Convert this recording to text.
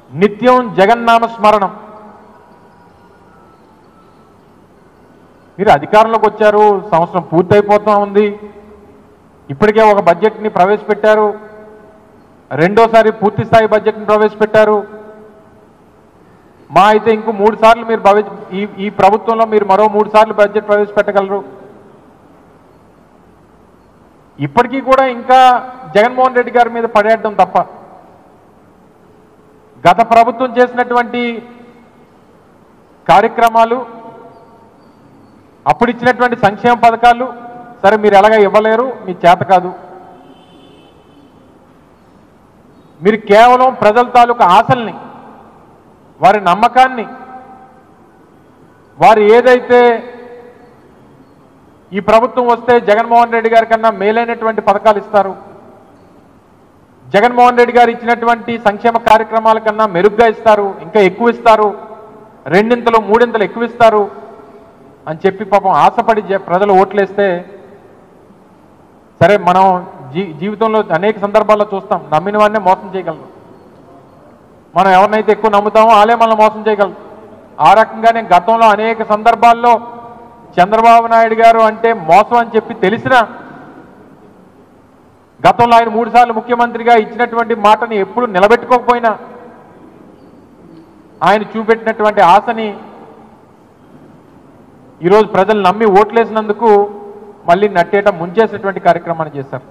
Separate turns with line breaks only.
నిత్యం జగన్నామ స్మరణం. మీరు అధికారంలోకి వచ్చారు, సంవత్సరం పూర్తయిపోతూ ఉంది, ఇప్పటికే ఒక బడ్జెట్ని ప్రవేశపెట్టారు, రెండోసారి పూర్తి స్థాయి బడ్జెట్ని ప్రవేశపెట్టారు. మా అయితే ఇంకో 3 సార్లు మీరు ఈ ప్రభుత్వంలో మీరు మరో 3 సార్లు బడ్జెట్ ప్రవేశపెట్టగలరు. ఇప్పటికీ కూడా ఇంకా జగన్మోహన్ రెడ్డి గారి మీద పడేయడం తప్ప గత ప్రభుత్వం చేసినటువంటి కార్యక్రమాలు, అప్పుడు ఇచ్చినటువంటి సంక్షేమ పథకాలు సరే మీరు ఎలాగ ఇవ్వలేరు, మీ చేత కాదు. మీరు కేవలం ప్రజల తాలూకు ఆశల్ని, వారి నమ్మకాన్ని, వారు ఏదైతే ఈ ప్రభుత్వం వస్తే జగన్మోహన్ రెడ్డి గారి కన్నా మేలైనటువంటి పథకాలు ఇస్తారు, జగన్మోహన్ రెడ్డి గారు ఇచ్చినటువంటి సంక్షేమ కార్యక్రమాల కన్నా మెరుగ్గా ఇస్తారు, ఇంకా ఎక్కువ ఇస్తారు, 2 3 ఎక్కువ ఇస్తారు అని చెప్పి పాపం ఆశపడి ప్రజలు ఓట్లేస్తే సరే మనం జీవితంలో అనేక సందర్భాల్లో చూస్తాం, నమ్మిన వాడినే మోసం చేయగలరు. మనం ఎవరినైతే ఎక్కువ నమ్ముతామో వాళ్ళే మనం మోసం చేయగలరు. ఆ రకంగానే గతంలో అనేక సందర్భాల్లో చంద్రబాబు నాయుడు గారు అంటే మోసం అని చెప్పి తెలిసినా గతంలో ఆయన 3 సార్లు ముఖ్యమంత్రిగా ఇచ్చినటువంటి మాటని ఎప్పుడు నిలబెట్టుకోకపోయినా ఆయన చూపెట్టినటువంటి ఆశని ఈరోజు ప్రజలు నమ్మి ఓట్లేసినందుకు మళ్ళీ నట్టేట ముంచేసేటువంటి కార్యక్రమాన్ని చేశారు.